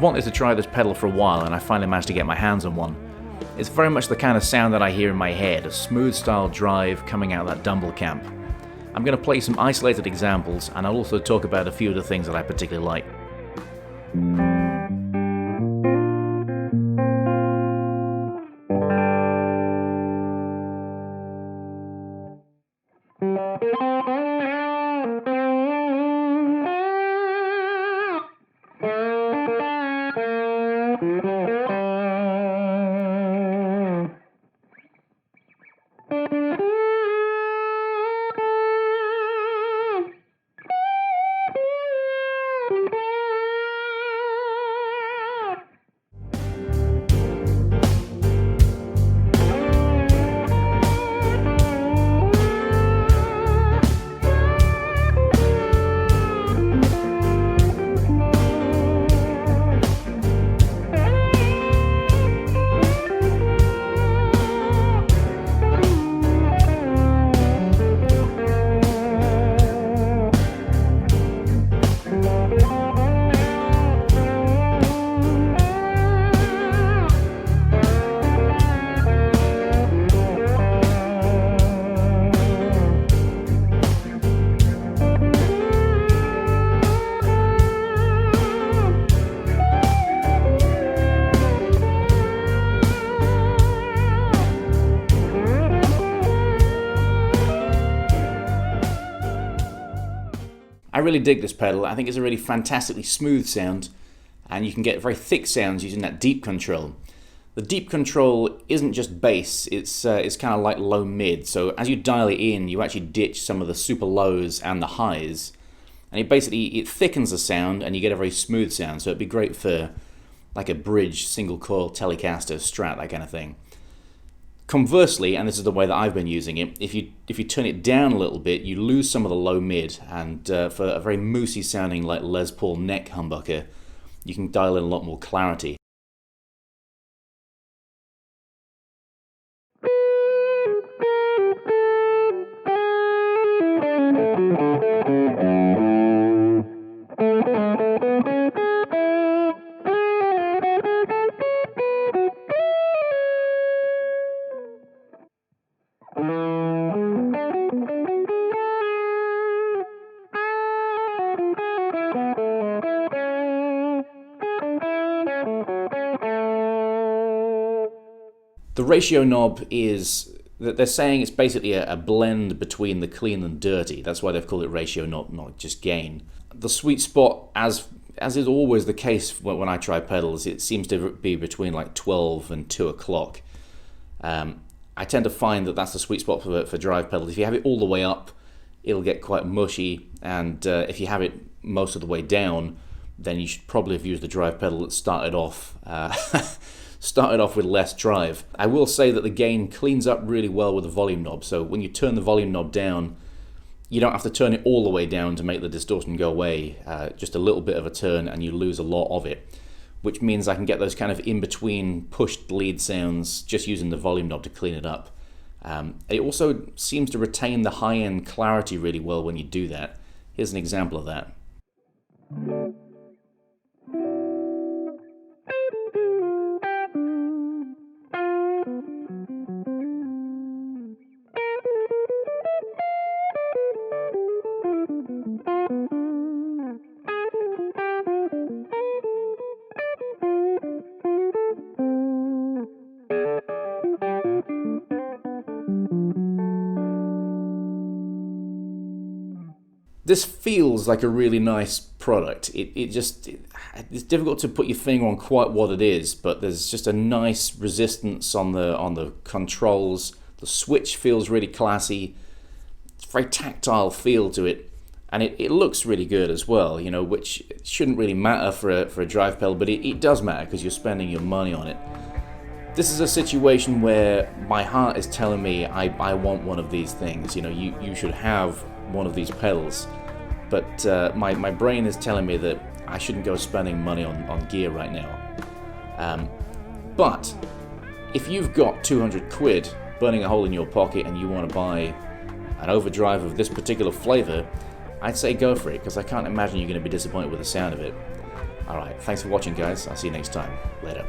wanted to try this pedal for a while and I finally managed to get my hands on one. It's very much the kind of sound that I hear in my head, a smooth style drive coming out of that Dumble camp. I'm going to play some isolated examples and I'll also talk about a few of the things that I particularly like. I really dig this pedal. I think it's a really fantastically smooth sound, and you can get very thick sounds using that deep control. The deep control isn't just bass, it's kind of like low mid, so as you dial it in, you actually ditch some of the super lows and the highs, and it thickens the sound and you get a very smooth sound, so it'd be great for like a bridge, single coil, Telecaster, Strat, that kind of thing. Conversely, and this is the way that I've been using it, if you turn it down a little bit, you lose some of the low mid, and for a very moosey sounding like Les Paul neck humbucker, you can dial in a lot more clarity. The ratio knob is, they're saying it's basically a blend between the clean and dirty. That's why they've called it ratio knob, not just gain. The sweet spot, as is always the case when I try pedals, it seems to be between like 12 and 2 o'clock. I tend to find that that's the sweet spot for drive pedals. If you have it all the way up, it'll get quite mushy, and if you have it most of the way down, then you should probably have used the drive pedal that started off with less drive. I will say that the gain cleans up really well with the volume knob, so when you turn the volume knob down, you don't have to turn it all the way down to make the distortion go away. Just a little bit of a turn and you lose a lot of it, which means I can get those kind of in-between pushed lead sounds just using the volume knob to clean it up. It also seems to retain the high-end clarity really well when you do that. Here's an example of that. This feels like a really nice product. It's difficult to put your finger on quite what it is, but there's just a nice resistance on the controls. The switch feels really classy. It's a very tactile feel to it, and it looks really good as well. You know, which shouldn't really matter for a drive pedal, but it does matter because you're spending your money on it. This is a situation where my heart is telling me I want one of these things. You know, you should have one of these pedals, but my brain is telling me that I shouldn't go spending money on gear right now. But if you've got 200 quid burning a hole in your pocket and you want to buy an overdrive of this particular flavor, I'd say go for it, because I can't imagine you're going to be disappointed with the sound of it. Alright, thanks for watching guys, I'll see you next time. Later.